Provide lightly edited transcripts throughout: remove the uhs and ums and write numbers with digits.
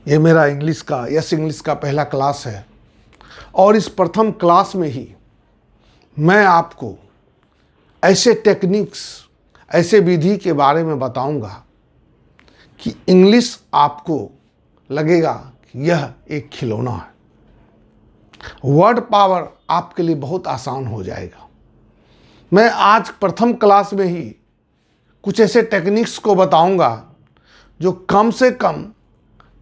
ये मेरा इंग्लिश का इंग्लिश का पहला क्लास है और इस प्रथम क्लास में ही मैं आपको ऐसे टेक्निक्स, ऐसे विधि के बारे में बताऊंगा कि इंग्लिश आपको लगेगा कि यह एक खिलौना है। वर्ड पावर आपके लिए बहुत आसान हो जाएगा। मैं आज प्रथम क्लास में ही कुछ ऐसे टेक्निक्स को बताऊंगा जो कम से कम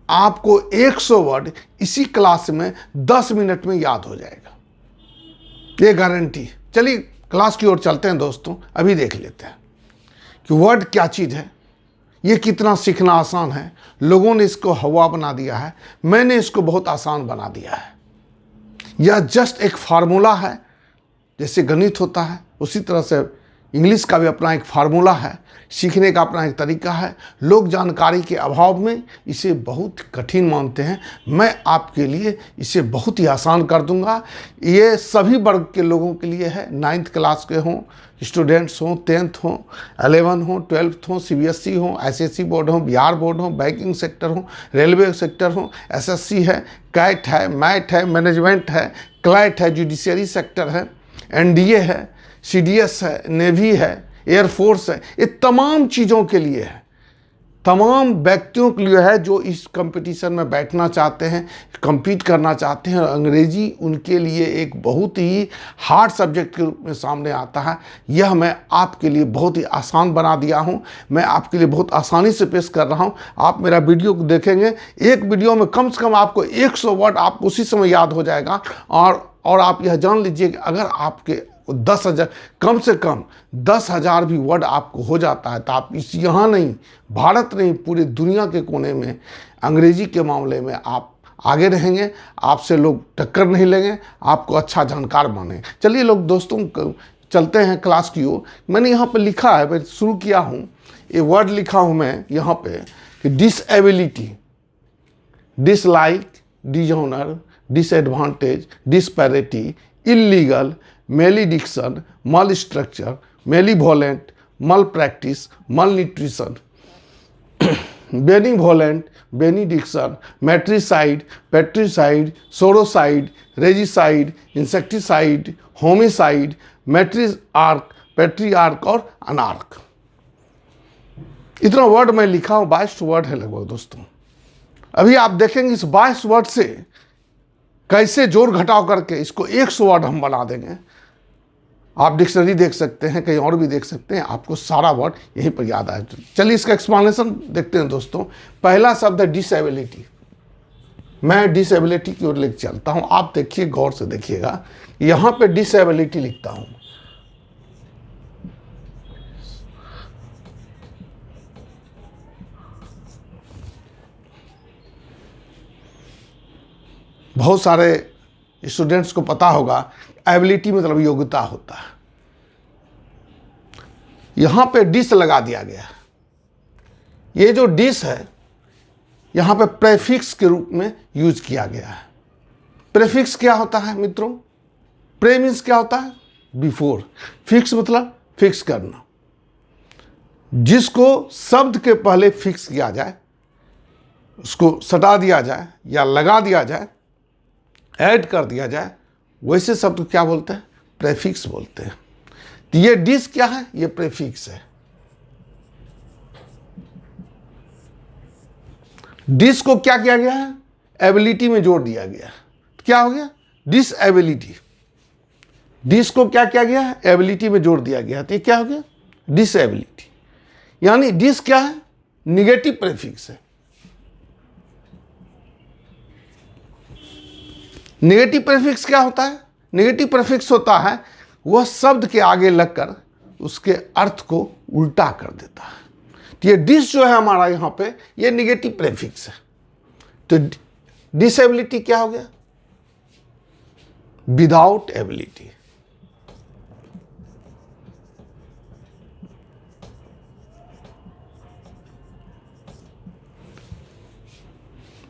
आपको 100 वर्ड इसी क्लास में 10 मिनट में याद हो जाएगा, ये गारंटी। चलिए क्लास की ओर चलते हैं दोस्तों। अभी देख लेते हैं कि वर्ड क्या चीज़ है, ये कितना सीखना आसान है। लोगों ने इसको हवा बना दिया है, मैंने इसको बहुत आसान बना दिया है। यह जस्ट एक फार्मूला है। जैसे गणित होता है उसी तरह से इंग्लिश का भी अपना एक फार्मूला है, सीखने का अपना एक तरीका है। लोग जानकारी के अभाव में इसे बहुत कठिन मानते हैं। मैं आपके लिए इसे बहुत ही आसान कर दूंगा। ये सभी वर्ग के लोगों के लिए है, 9th क्लास के हों, स्टूडेंट्स हों, 10th हों, 11 हों, 12th हों, CBSE हों, SSC बोर्ड हों, बिहार बोर्ड हों, बैंकिंग सेक्टर हों, रेलवे सेक्टर हों, SSC है, कैट है, मैट है, मैनेजमेंट है, क्लैट है, जुडिशरी सेक्टर है, NDA है, CDS है, नेवी है, एयरफोर्स है। ये तमाम चीज़ों के लिए है, तमाम व्यक्तियों के लिए है जो इस कंपटीशन में बैठना चाहते हैं, compete करना चाहते हैं। और अंग्रेजी उनके लिए एक बहुत ही हार्ड सब्जेक्ट के रूप में सामने आता है। यह मैं आपके लिए बहुत ही आसान बना दिया हूँ। मैं आपके लिए बहुत आसानी से पेश कर रहा हूँ। आप मेरा वीडियो को देखेंगे, एक वीडियो में कम से कम आपको 100 वर्ड आपको उसी समय याद हो जाएगा। और आप यह जान लीजिए कि अगर आपके 10,000 कम से कम 10,000 भी वर्ड आपको हो जाता है तो आप इस यहाँ नहीं, भारत नहीं, पूरी दुनिया के कोने में अंग्रेजी के मामले में आप आगे रहेंगे। आपसे लोग टक्कर नहीं लेंगे, आपको अच्छा जानकार माने। चलिए लोग दोस्तों चलते हैं क्लास की ओर। मैंने यहाँ पे लिखा है, मैं शुरू किया हूँ, ये वर्ड लिखा हूँ मैं यहाँ पे कि disability, dislike, dishonour, disadvantage, disparity, illegal, malediction, malstructure, malevolent, malpractice, malnutrition, benevolent, benediction, matricide, patricide, sororicide, regicide, insecticide, homicide, matriarch, patriarch और अनार्क। इतना वर्ड मैं लिखा हूँ, 22 वर्ड है लगभग दोस्तों। अभी आप देखेंगे इस 22 वर्ड से कैसे जोड़ घटाव करके इसको 100 वर्ड हम बना देंगे। आप डिक्शनरी देख सकते हैं, कहीं और भी देख सकते हैं, आपको सारा वर्ड यहीं पर याद आए। चलिए इसका एक्सप्लेनेशन देखते हैं दोस्तों। पहला शब्द है डिसएबिलिटी। मैं डिसएबिलिटी की ओर लेकर चलता हूं, आप देखिए, गौर से देखिएगा। यहां पे डिसएबिलिटी लिखता हूं, बहुत सारे स्टूडेंट्स को पता होगा एबिलिटी मतलब योग्यता होता है। यहां पे डिस लगा दिया गया। ये जो डिस है यहां पे प्रेफिक्स के रूप में यूज किया गया है। प्रेफिक्स क्या होता है मित्रों? प्रे मीन्स क्या होता है? बिफोर। फिक्स मतलब फिक्स करना। जिसको शब्द के पहले फिक्स किया जाए, उसको सटा दिया जाए या लगा दिया जाए, ऐड कर दिया जाए, वैसे शब्द को क्या बोलते हैं? प्रेफिक्स बोलते हैं। तो ये डिस क्या है? ये प्रेफिक्स है। डिस को क्या किया गया है? एबिलिटी में जोड़ दिया गया। क्या हो गया? डिसएबिलिटी। डिस को क्या किया गया है? एबिलिटी में जोड़ दिया गया। तो ये क्या हो गया? डिसएबिलिटी। यानी डिस क्या है? निगेटिव प्रेफिक्स है। नेगेटिव प्रेफिक्स क्या होता है? नेगेटिव प्रेफिक्स होता है वह शब्द के आगे लगकर उसके अर्थ को उल्टा कर देता है। तो ये डिस जो है हमारा यहाँ पे, ये नेगेटिव प्रेफिक्स है। तो डिसएबिलिटी क्या हो गया? Without ability.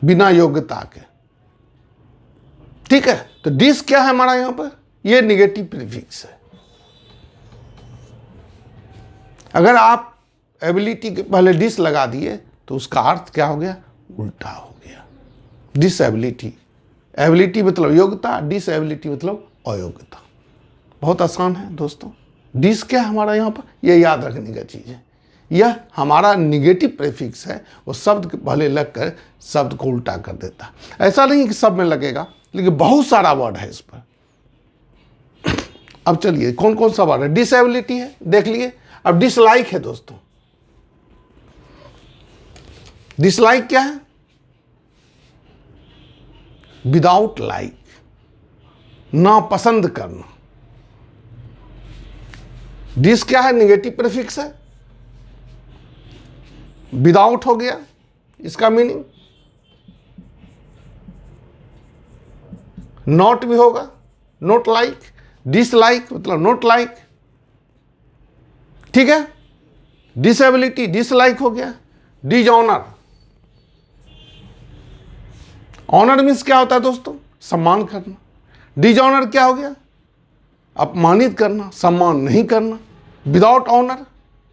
बिना योग्यता के। ठीक है, तो डिस क्या है हमारा यहां पर? ये नेगेटिव प्रीफिक्स है। अगर आप एबिलिटी के पहले डिस लगा दिए तो उसका अर्थ क्या हो गया? उल्टा हो गया। डिसेबिलिटी, एबिलिटी मतलब योग्यता, डिसेबिलिटी मतलब अयोग्यता। बहुत आसान है दोस्तों। डिस क्या है हमारा यहाँ पर, यह याद रखने का चीज़ है। यह हमारा निगेटिव प्रीफिक्स है, वो शब्द के पहले लगकर शब्द को उल्टा कर देता है। ऐसा नहीं कि सब में लगेगा, लेकिन बहुत सारा वर्ड है इस पर। अब चलिए कौन कौन सा वर्ड है। डिसेबिलिटी है, देख लिए। अब डिसलाइक है दोस्तों। डिसलाइक क्या है, विदाउट लाइक, नापसंद करना। डिस क्या है, निगेटिव प्रीफिक्स है, विदाउट हो गया इसका मीनिंग। नॉट भी होगा, नॉट लाइक। डिसलाइक मतलब नॉट लाइक, ठीक है। डिसेबिलिटी डिसलाइक हो गया। डिजऑनर, ऑनर मीन्स क्या होता है दोस्तों, सम्मान करना। डिजऑनर क्या हो गया, अपमानित करना, सम्मान नहीं करना। विदाउट ऑनर,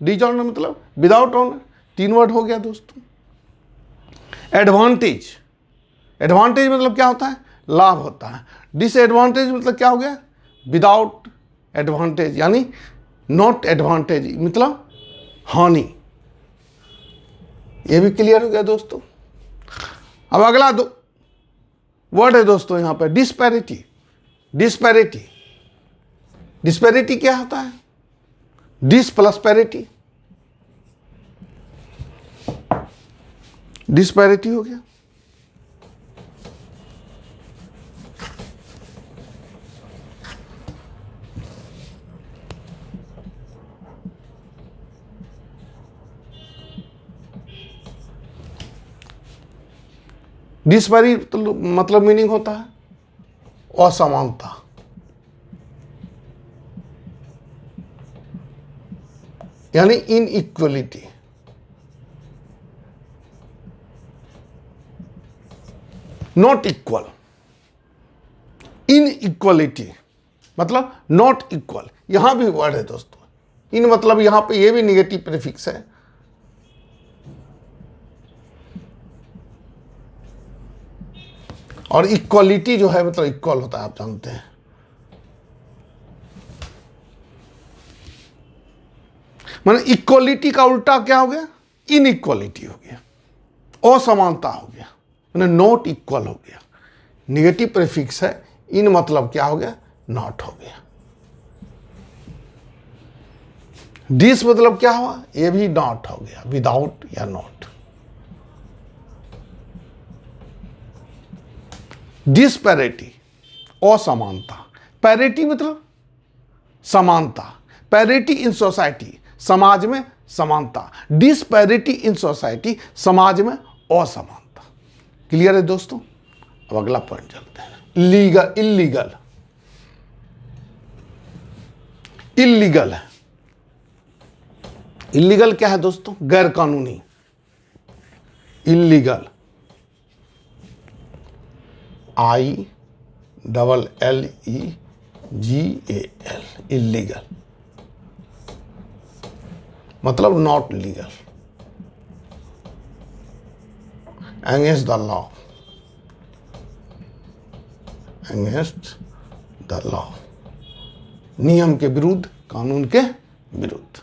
डिजऑनर मतलब विदाउट ऑनर। 3 वर्ड हो गया दोस्तों। एडवांटेज, एडवांटेज मतलब क्या होता है, लाभ होता है। डिसएडवांटेज मतलब क्या हो गया, विदाउट एडवांटेज, यानी नॉट एडवांटेज मतलब हानि। ये भी क्लियर हो गया दोस्तों। अब अगला वर्ड है दोस्तों यहां पर डिस्पैरिटी। डिस्पैरिटी, डिस्पैरिटी क्या होता है, डिस प्लस पैरिटी, डिस्पैरिटी हो गया। डिस्पैरी मतलब मीनिंग होता है असमानता। यानी इनइक्वलिटी। नॉट इक्वल, इनइक्वलिटी मतलब नॉट इक्वल। यहां भी वर्ड है दोस्तों, इन मतलब यहां पे ये भी निगेटिव प्रीफिक्स है। और इक्वलिटी जो है मतलब इक्वल होता है, आप जानते हैं। माने इक्वलिटी का उल्टा क्या हो गया, इनइक्वलिटी हो गया, असमानता हो गया, माने नॉट इक्वल हो गया। निगेटिव प्रीफिक्स है, इन मतलब क्या हो गया, नॉट हो गया। डिस मतलब क्या हुआ, ये भी नॉट हो गया, विदाउट या नॉट। डिस्पैरिटी असमानता, पैरिटी मतलब समानता। पैरिटी इन सोसाइटी, समाज में समानता। डिस्पैरिटी इन सोसाइटी, समाज में असमानता। क्लियर है दोस्तों। अब अगला पॉइंट चलते हैं। Legal, illegal. इलीगल है, इलीगल क्या है दोस्तों, गैर कानूनी। इलीगल, ILLEGAL, इलीगल मतलब not legal, against the law, against the law, नियम के विरुद्ध, कानून के विरुद्ध।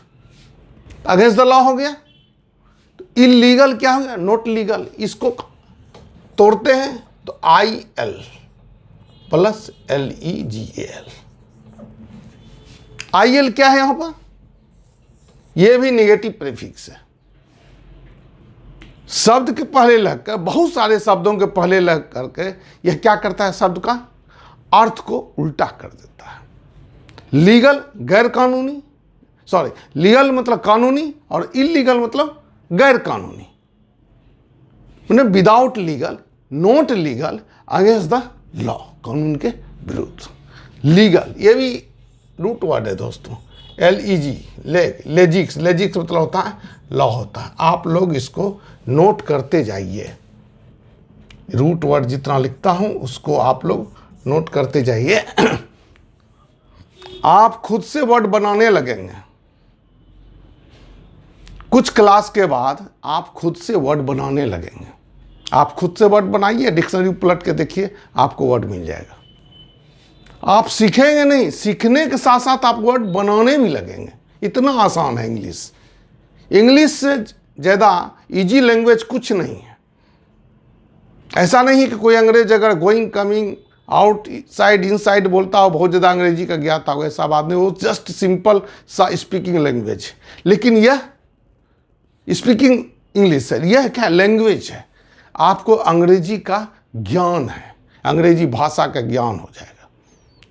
अगेंस्ट द लॉ हो गया। तो इलीगल क्या हो गया, नॉट लीगल। इसको तोड़ते हैं तो IL प्लस LEGAL। IL क्या है यहां पर, यह भी निगेटिव प्रीफिक्स है। शब्द के पहले लगकर, बहुत सारे शब्दों के पहले लग करके यह क्या करता है, शब्द का अर्थ को उल्टा कर देता है। लीगल गैर कानूनी, सॉरी, लीगल मतलब कानूनी और इलीगल मतलब गैर कानूनी। मतलब without legal, not legal, against the law, कानून के विरुद्ध। लीगल ये भी रूट वर्ड है दोस्तों। LEG, लेजिक्स, लेजिक्स मतलब होता है लॉ होता है। आप लोग इसको नोट करते जाइए। रूट वर्ड जितना लिखता हूं उसको आप लोग नोट करते जाइए। आप खुद से वर्ड बनाने लगेंगे। कुछ क्लास के बाद आप खुद से वर्ड बनाने लगेंगे। आप खुद से वर्ड बनाइए, डिक्शनरी पलट के देखिए, आपको वर्ड मिल जाएगा। आप सीखेंगे नहीं, सीखने के साथ साथ आप वर्ड बनाने भी लगेंगे। इतना आसान है इंग्लिश। इंग्लिश से ज़्यादा इजी लैंग्वेज कुछ नहीं है। ऐसा नहीं कि कोई अंग्रेज अगर गोइंग कमिंग आउट साइड इन साइड बोलता हो, बहुत ज़्यादा अंग्रेजी का ज्ञाता हो, ऐसा बात नहीं। वो जस्ट सिंपल सा स्पीकिंग लैंग्वेज। लेकिन यह स्पीकिंग इंग्लिश है, यह क्या लैंग्वेज है? आपको अंग्रेजी का ज्ञान है, अंग्रेजी भाषा का ज्ञान हो जाएगा,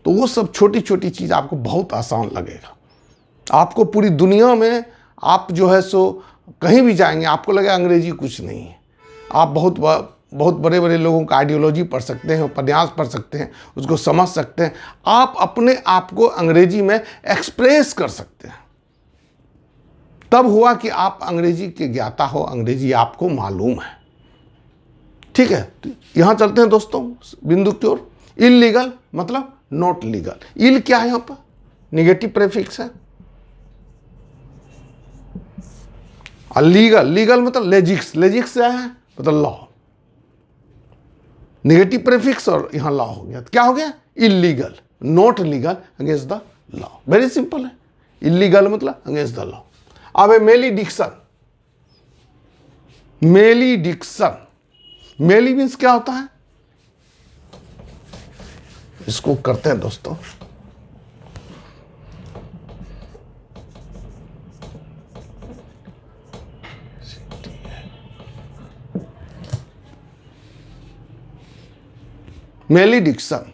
तो वो सब छोटी छोटी चीज़ आपको बहुत आसान लगेगा। आपको पूरी दुनिया में आप जो है सो कहीं भी जाएंगे, आपको लगेगा अंग्रेजी कुछ नहीं है। आप बहुत बड़े बड़े लोगों का आइडियोलॉजी पढ़ सकते हैं, उपन्यास पढ़ सकते हैं, उसको समझ सकते हैं। आप अपने आप को अंग्रेजी में एक्सप्रेस कर सकते हैं। तब हुआ कि आप अंग्रेजी के ज्ञाता हो, अंग्रेजी आपको मालूम है। ठीक है, तो यहां चलते हैं दोस्तों बिंदु की ओर। इलीगल मतलब नॉट लीगल। इल क्या है? यहां पर निगेटिव प्रेफिक्स है। लीगल, लीगल मतलब लेजिक्स, लेजिक्स क्या है? मतलब लॉ। निगेटिव प्रेफिक्स और यहां लॉ हो गया, तो क्या हो गया? Illegal, not legal, against the law. Very simple है। इलीगल मतलब अगेंस्ट द लॉ। अब है मेलीडिक्शन। मेलीडिक्शन, मेली मीन्स क्या होता है? इसको करते हैं दोस्तों। मेलीडिक्शन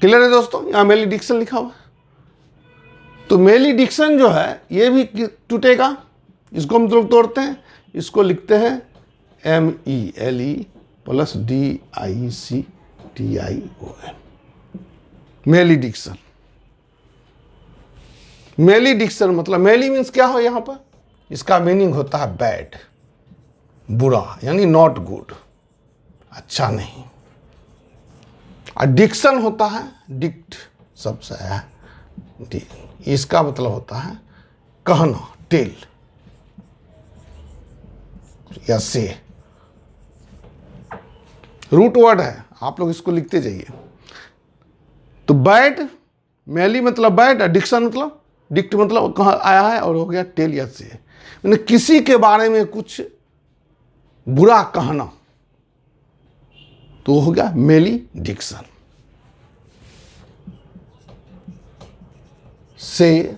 क्लियर है दोस्तों? यहां मेलीडिक्शन लिखा हुआ है। तो मेलीडिक्शन जो है ये भी टूटेगा। इसको हम लोग तोड़ते हैं, इसको लिखते हैं MELE प्लस DICTION। मेलीडिक्शन। मेलीडिक्शन मतलब मेली मीन्स क्या हो? यहां पर इसका मीनिंग होता है बैड, बुरा, यानी नॉट गुड, अच्छा नहीं। और डिक्शन होता है, डिक्ट सबसे है, इसका मतलब होता है कहना, टेल या से। रूट वर्ड है, आप लोग इसको लिखते जाइए। तो बैड, मेली मतलब बैड, डिक्शन मतलब डिक्ट मतलब कहाँ आया है, और हो गया टेल या से, यानी किसी के बारे में कुछ बुरा कहना, तो हो गया मेलीडिक्शन। से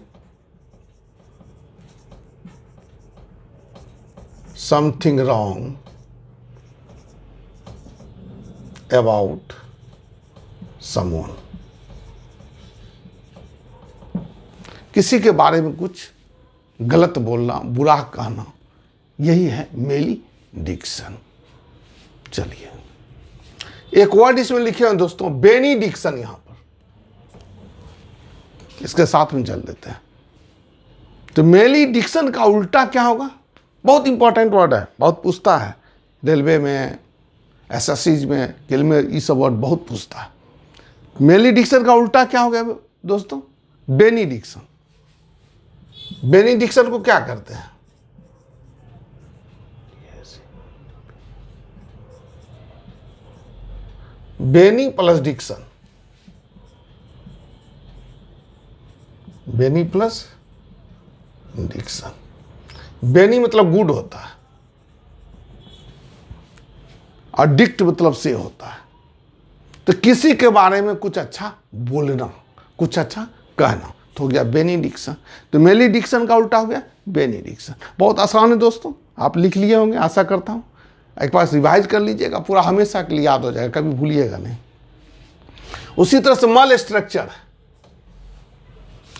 something wrong about someone, किसी के बारे में कुछ गलत बोलना, बुरा कहना, यही है मेलीडिक्शन। चलिए एक वर्ड इसमें लिखे हैं दोस्तों, बेनीडिक्शन। यहां पर इसके साथ में चल देते हैं। तो मेलीडिक्शन का उल्टा क्या होगा? बहुत इंपॉर्टेंट वर्ड है, बहुत पूछता है रेलवे में, एसएससी में, किल में, ये सब वर्ड बहुत पूछता है। मेलीडिक्शन का उल्टा क्या हो गया दोस्तों? बेनीडिक्शन। बेनीडिक्शन को क्या करते हैं? Bene plus diction, bene plus diction. Bene मतलब गुड होता है, और डिक्ट मतलब से होता है। तो किसी के बारे में कुछ अच्छा बोलना, कुछ अच्छा कहना, तो हो गया बेनीडिक्शन। तो मेलीडिक्शन का उल्टा हो गया बेनीडिक्शन। बहुत आसान है दोस्तों, आप लिख लिए होंगे आशा करता हूँ। एक बार रिवाइज कर लीजिएगा, पूरा हमेशा के लिए याद हो जाएगा, कभी भूलिएगा नहीं। उसी तरह से मल स्ट्रक्चर,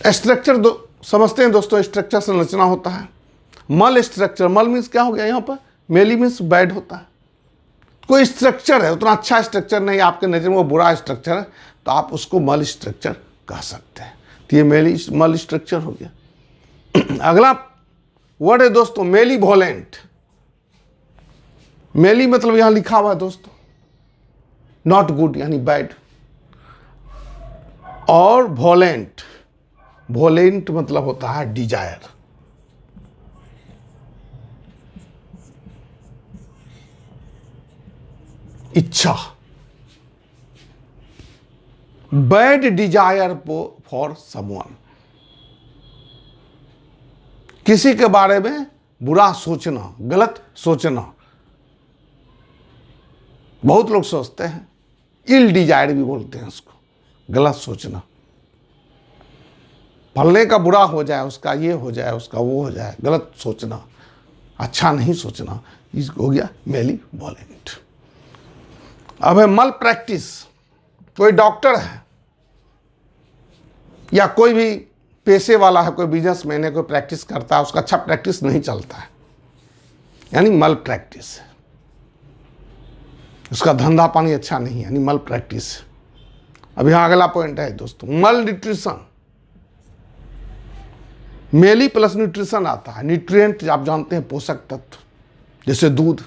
स्ट्रक्चर समझते हैं दोस्तों, स्ट्रक्चर संरचना होता है। मल स्ट्रक्चर, मल मीन्स क्या हो गया यहाँ पर? मेली मीन्स बैड होता है। कोई स्ट्रक्चर है, उतना अच्छा स्ट्रक्चर नहीं, आपके नज़र में वो बुरा स्ट्रक्चर है, तो आप उसको मल स्ट्रक्चर कह सकते हैं। तो ये मल स्ट्रक्चर हो गया। अगला वर्ड है दोस्तों मेलीवोलेंट। मेली मतलब यहां लिखा हुआ है दोस्तों नॉट गुड, यानी बैड। और वोलेंट, वोलेंट मतलब होता है डिजायर। इच्छा, बैड डिजायर फॉर समवन, किसी के बारे में बुरा सोचना, गलत सोचना। बहुत लोग सोचते हैं, इल डिजायर भी बोलते हैं उसको, गलत सोचना। फलने का बुरा हो जाए, उसका ये हो जाए, उसका वो हो जाए, गलत सोचना, अच्छा नहीं सोचना, इसको हो गया मेलीवोलेंट। अब है मल प्रैक्टिस। कोई डॉक्टर है या कोई भी पेशे वाला है, कोई बिजनेसमैन है, कोई प्रैक्टिस करता है, उसका अच्छा प्रैक्टिस नहीं चलता है, यानी मल प्रैक्टिस है, उसका धंधा पानी अच्छा नहीं है, यानी मल प्रैक्टिस। अब यहां अगला पॉइंट है दोस्तों, मल न्यूट्रिशन। मेली प्लस न्यूट्रिशन आता है। न्यूट्रिएंट आप जानते हैं, पोषक तत्व, जैसे दूध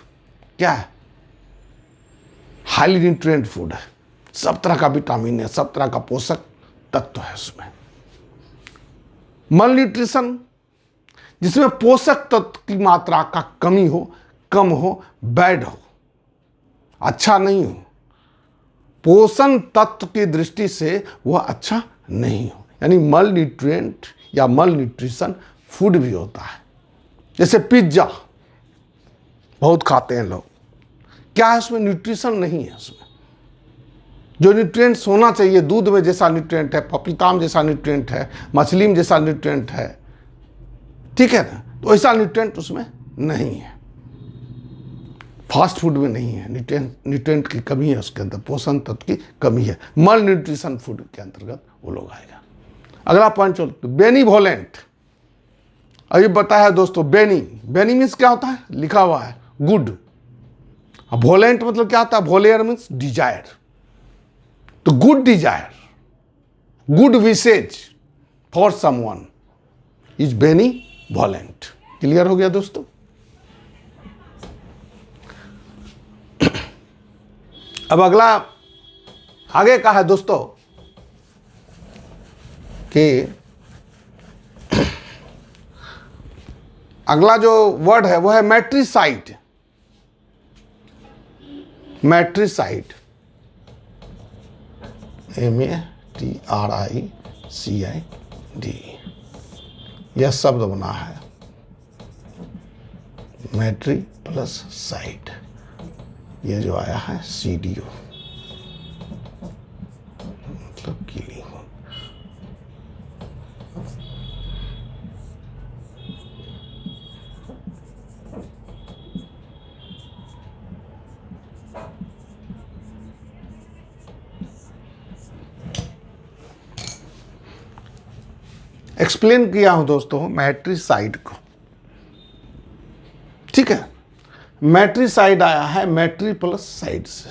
क्या है, हाईली न्यूट्रिएंट फूड है, सब तरह का विटामिन है, सब तरह का पोषक तत्व है उसमें। मल न्यूट्रिशन, जिसमें पोषक तत्व की मात्रा का कमी हो, कम हो, बैड हो, अच्छा नहीं हो, पोषण तत्व की दृष्टि से वह अच्छा नहीं हो, यानी मल न्यूट्रिएंट या मल न्यूट्रिशन फूड भी होता है। जैसे पिज्जा बहुत खाते हैं लोग, क्या है उसमें, न्यूट्रिशन नहीं है उसमें। जो न्यूट्रिएंट्स होना चाहिए, दूध में जैसा न्यूट्रिएंट है, पपीता में जैसा न्यूट्रिएंट है, मछली में जैसा न्यूट्रिएंट है, ठीक है ना, तो ऐसा न्यूट्रिएंट उसमें नहीं है। फास्ट फूड में नहीं है, न्यूट्रिएंट की कमी है उसके अंदर, पोषण तत्व की कमी है, मल न्यूट्रिशन फूड के अंतर्गत वो लोग आएगा। अगला पॉइंट चलते, बेनीवोलेंट। अभी बताया दोस्तों, बेनी मीन्स क्या होता है, लिखा हुआ है गुड। अब वोलेंट मतलब क्या होता है, वोलेयर मीन्स डिजायर, तो good desire, good wishes for someone is benevolent. Clear हो गया दोस्तों। अब अगला आगे का है दोस्तों कि अगला जो वर्ड है वो है मैट्रिसाइड। मैट्रिसाइड, MATRICID, यह शब्द बना है, मैट्री प्लस साइड, ये जो आया है CDO, मतलब किलिंग। एक्सप्लेन किया हूं दोस्तों मैट्रिसाइड को, ठीक है। मैट्रिसाइड आया है मैट्री प्लस साइड से।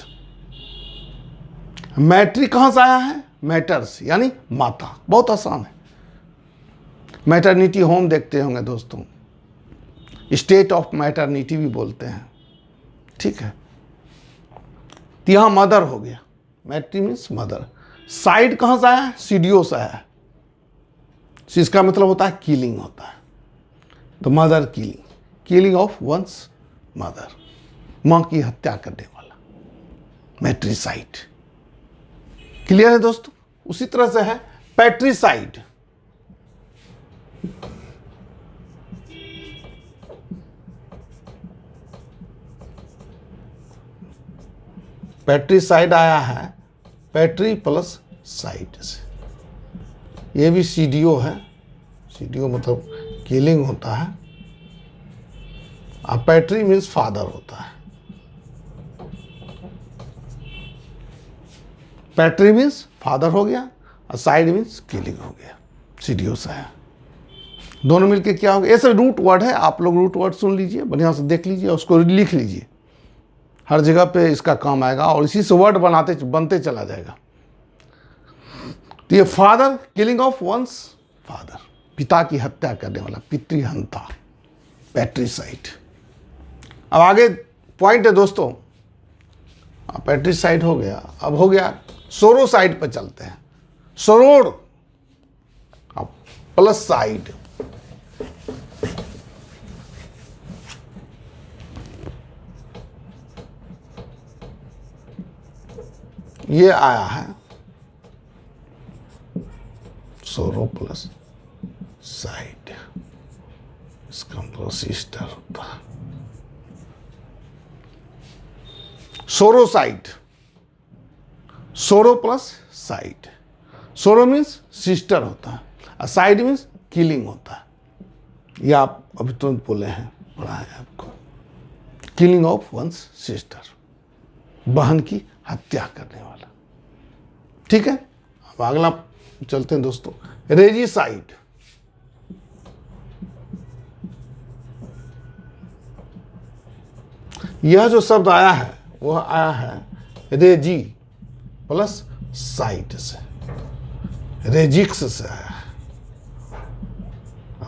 मैट्री कहां से आया है, मैटर्स यानी माता, बहुत आसान है। मैटरनिटी होम देखते होंगे दोस्तों, स्टेट ऑफ मैटरनिटी भी बोलते हैं, ठीक है। तो यहां मदर हो गया, मैट्री मीन्स मदर। साइड कहां से आया है, CDO से आया है, इसका मतलब होता है किलिंग होता है, तो mother killing, killing of one's mother, मां की हत्या करने वाला, मैट्रिसाइड। क्लियर है दोस्तों। उसी तरह से है पैट्रिसाइड। पैट्रिसाइड आया है पैट्री प्लस साइड से, ये भी CDO है, CDO मतलब किलिंग होता है, और पैट्री मीन्स फादर होता है। पैट्री मीन्स फादर हो गया और साइड मीन्स किलिंग हो गया, CDO से है। दोनों मिलके क्या हो गया, ये सब रूट वर्ड है, आप लोग रूट वर्ड सुन लीजिए, बढ़िया से देख लीजिए, उसको लिख लीजिए, हर जगह पे इसका काम आएगा और इसी से वर्ड बनते चला जाएगा। तो ये father, killing of once father, पिता की हत्या करने वाला, पितृहंता, पैट्रिसाइड। अब आगे पॉइंट है दोस्तों, पैट्रिसाइड हो गया, अब हो गया सोरोसाइड पर चलते हैं। सोरोर प्लस साइड, ये आया है सोरो प्लस साइड, इसका मतलब सिस्टर होता है। सोरो साइड, सोरो प्लस साइड। सोरो मीन्स सिस्टर होता है और साइड मीन्स किलिंग होता है। ये आप अभी तुरंत बोले हैं, पढ़ा है आपको। किलिंग ऑफ वंस सिस्टर, बहन की हत्या करने वाला। ठीक है, अब अगला चलते हैं दोस्तों, रेजिसाइड। यह जो शब्द आया है वह आया है रेजी प्लस साइड से, रेजिक्स से आया है।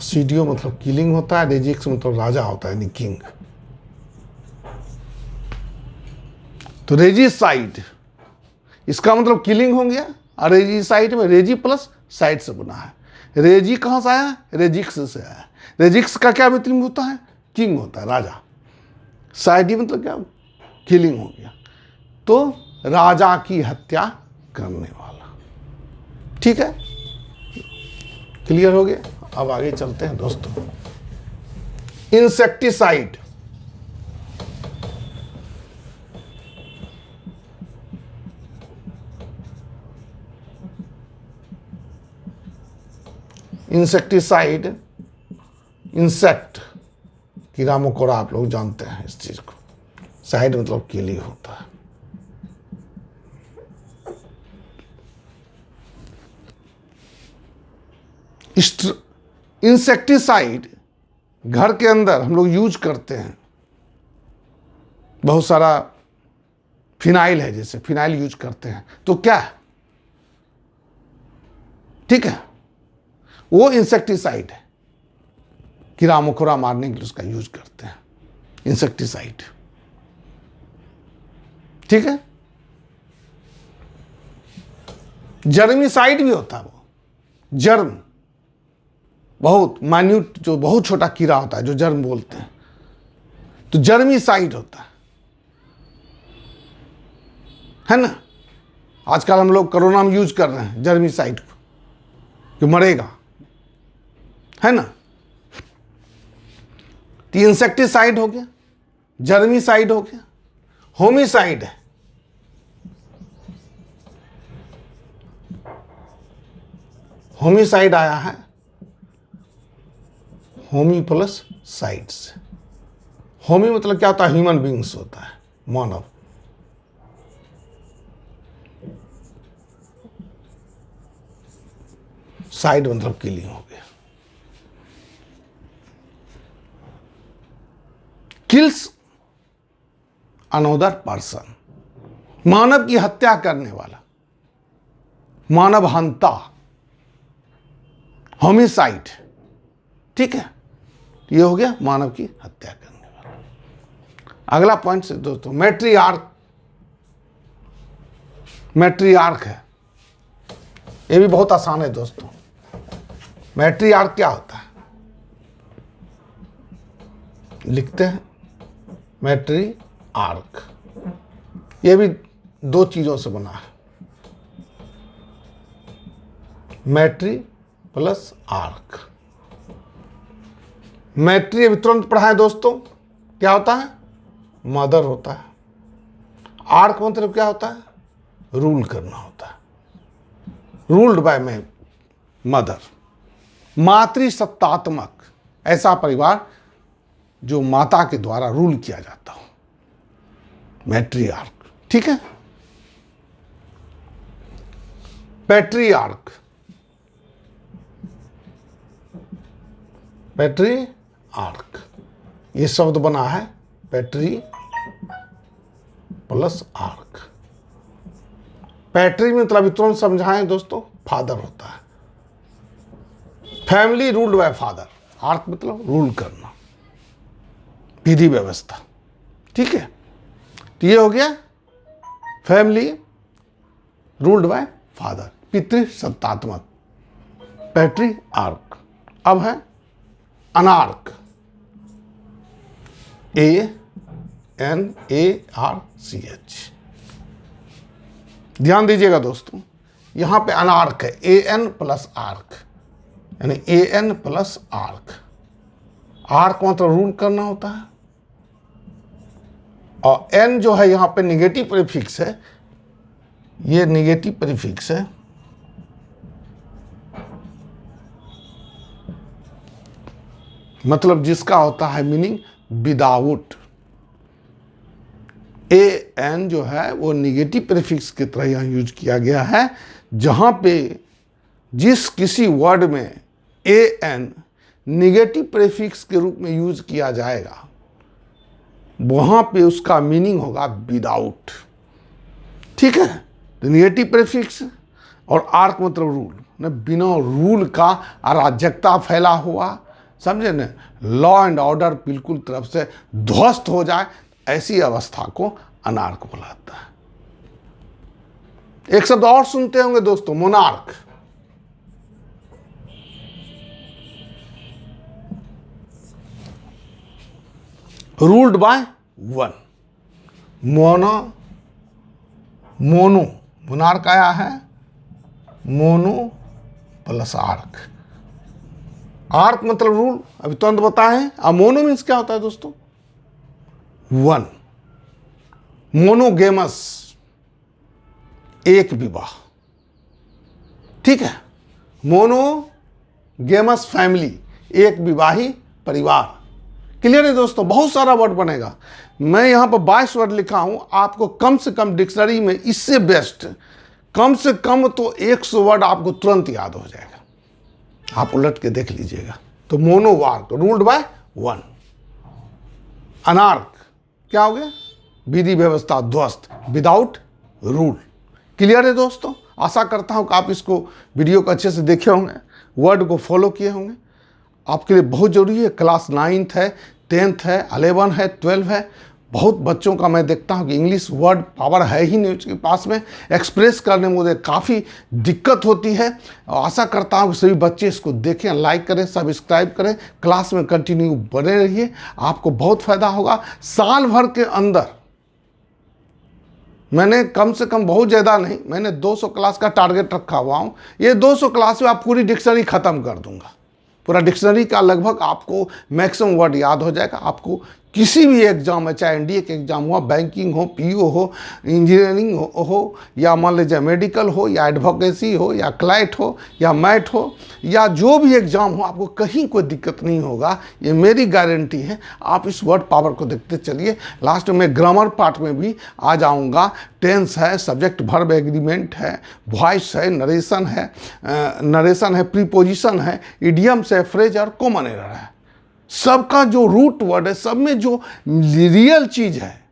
सीडियो मतलब किलिंग होता है, रेजिक्स मतलब राजा होता है, यानी किंग। तो रेजिसाइड इसका मतलब किलिंग हो गया, और रेजिसाइड में रेजी प्लस साइड से बना है। रेजी कहां से आया? रेजिक्स से आया। रेजिक्स का क्या मतलब होता है? किंग होता है, राजा। साइड मतलब क्या? किलिंग हो गया, तो राजा की हत्या करने वाला। ठीक है, क्लियर हो गया। अब आगे चलते हैं दोस्तों, इंसेक्टिसाइड। इंसेक्टिसाइड, इंसेक्ट, कीड़ा मकोड़ा, आप लोग जानते हैं इस चीज को। साइड मतलब किली होता है। इंसेक्टिसाइड घर के अंदर हम लोग यूज करते हैं, बहुत सारा फिनाइल है, जैसे फिनाइल यूज करते हैं, तो क्या है? ठीक है, वो इंसेक्टिसाइड है, कीड़ा मकोड़ा मारने के लिए उसका यूज करते हैं, इंसेक्टिसाइड। ठीक है, जर्मिसाइड भी होता है, वो जर्म, बहुत माइन्यूट, जो बहुत छोटा कीड़ा होता है, जो जर्म बोलते हैं, तो जर्मिसाइड होता है ना। आजकल हम लोग कोरोना में यूज कर रहे हैं जर्मिसाइड को, जो मरेगा, है ना। तो इंसेक्टिसाइड हो गया, जर्मिसाइड हो गया, होमिसाइड है। होमिसाइड आया है होमी प्लस साइड से। होमी मतलब क्या होता है? ह्यूमन बींग्स होता है, मानव। साइड मतलब किलिंग हो गया। किल्स अनोदर पर्सन, मानव की हत्या करने वाला, मानव हंता, होमिसाइड। ठीक है, ये हो गया मानव की हत्या करने वाला। अगला पॉइंट से दोस्तों, मैट्रियार्क। मैट्रियार्क है, ये भी बहुत आसान है दोस्तों। मैट्रियार्क क्या होता है? लिखते हैं मैट्रियार्क, ये भी दो चीजों से बना है, मैट्री प्लस आर्क। मैट्री अभी तुरंत पढ़ा है दोस्तों, क्या होता है? मदर होता है। आर्क मतलब क्या होता है? रूल करना होता है, रूल्ड बाय मै मदर। मातृसत्तात्मक, ऐसा परिवार जो माता के द्वारा रूल किया जाता हो, मैट्रियार्क। ठीक है, पैट्रियार्क, पैट्रियार्क, ये शब्द बना है पैट्री प्लस आर्क। पैट्री में मतलब तुरंत समझाएं दोस्तों, फादर होता है। Family ruled by father, arch मतलब रूल करना, विधि व्यवस्था। ठीक है, तो ये हो गया फैमिली रूल्ड बाय फादर, पितृसत्तात्मक, पैट्री आर्क। अब है अनार्क, ANARCH। ध्यान दीजिएगा दोस्तों, यहाँ पे अनार्क है, ए एन प्लस आर्क, यानी A N plus arc. Arc मतलब रूल करना होता है, और एन जो है यहाँ पे निगेटिव प्रीफिक्स है, ये निगेटिव प्रीफिक्स है, मतलब जिसका होता है मीनिंग विदाउट। ए एन जो है वो निगेटिव प्रीफिक्स की तरह यहाँ यूज किया गया है, जहाँ पे जिस किसी वर्ड में ए एन निगेटिव प्रीफिक्स के रूप में यूज किया जाएगा वहाँ पे उसका मीनिंग होगा विदाउट। ठीक है, तो निगेटिव प्रीफिक्स और आर्क मतलब रूल, न बिना रूल का अराजकता फैला हुआ, समझे न, लॉ एंड ऑर्डर बिल्कुल तरफ से ध्वस्त हो जाए, ऐसी अवस्था को अनार्क बुलाता है। एक शब्द और सुनते होंगे दोस्तों, monarch. Ruled by one. Mono monarch आया है, मोनो प्लस आर्क। आर्क मतलब रूल, अभी तुरंत बताएं। अब मोनो मीन्स क्या होता है दोस्तों? वन। मोनोगेमस, एक विवाह। ठीक है, मोनोगेमस फैमिली, एक विवाही परिवार। क्लियर है दोस्तों? बहुत सारा वर्ड बनेगा। मैं यहां पर 22 वर्ड लिखा हूं, आपको कम से कम डिक्शनरी में इससे बेस्ट कम से कम तो 100 वर्ड आपको तुरंत याद हो जाएगा। आप उलट के देख लीजिएगा। तो मोनोवार्क, रूल्ड बाय वन। अनार्क क्या हो गया? विधि व्यवस्था ध्वस्त, विदाउट रूल। क्लियर है दोस्तों? आशा करता हूं कि आप इसको वीडियो को अच्छे से देखे होंगे, वर्ड को फॉलो किए होंगे। आपके लिए बहुत जरूरी है। क्लास 9th है, 10th है, 11 है, 12 है। बहुत बच्चों का मैं देखता हूं कि इंग्लिश वर्ड पावर है ही नहीं उसके पास में, एक्सप्रेस करने में मुझे काफ़ी दिक्कत होती है। और आशा करता हूं कि सभी बच्चे इसको देखें, लाइक करें, सब्सक्राइब करें, क्लास में कंटिन्यू बने रहिए, आपको बहुत फ़ायदा होगा। साल भर के अंदर मैंने कम से कम, बहुत ज़्यादा नहीं, मैंने 200 क्लास का टारगेट रखा हुआ हूँ। ये 200 क्लास में आप पूरी डिक्शनरी ख़त्म कर दूंगा। पूरा डिक्शनरी का लगभग आपको मैक्सिमम वर्ड याद हो जाएगा। आपको किसी भी एग्जाम में, चाहे एनडीए के एग्जाम हो, बैंकिंग हो, पीओ हो, इंजीनियरिंग हो, या मान लीजिए मेडिकल हो, या एडवोकेसी हो, या क्लाइट हो, या मैट हो, या जो भी एग्जाम हो, आपको कहीं कोई दिक्कत नहीं होगा, ये मेरी गारंटी है। आप इस वर्ड पावर को देखते चलिए। लास्ट में ग्रामर पार्ट में भी आ जाऊंगा। टेंस है, सब्जेक्ट वर्ब एग्रीमेंट है, वॉइस है, नरेशन है, प्रीपोजिशन है, इडियम्स है, फ्रेज और कॉमन एरर है। सबका जो रूट वर्ड है, सब में जो रियल चीज है,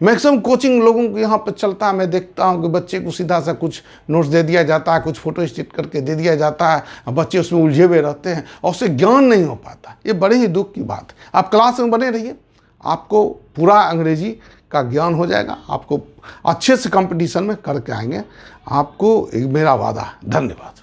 मैक्सिमम कोचिंग लोगों को यहाँ पर चलता है। मैं देखता हूँ कि बच्चे को सीधा सा कुछ नोट्स दे दिया जाता है, कुछ फोटो स्टेट करके दे दिया जाता है, बच्चे उसमें उलझे हुए रहते हैं और उससे ज्ञान नहीं हो पाता। ये बड़े ही दुख की बात है। आप क्लास में बने रहिए, आपको पूरा अंग्रेजी का ज्ञान हो जाएगा। आपको अच्छे से कंपटीशन में करके आएंगे, आपको एक मेरा वादा है। धन्यवाद।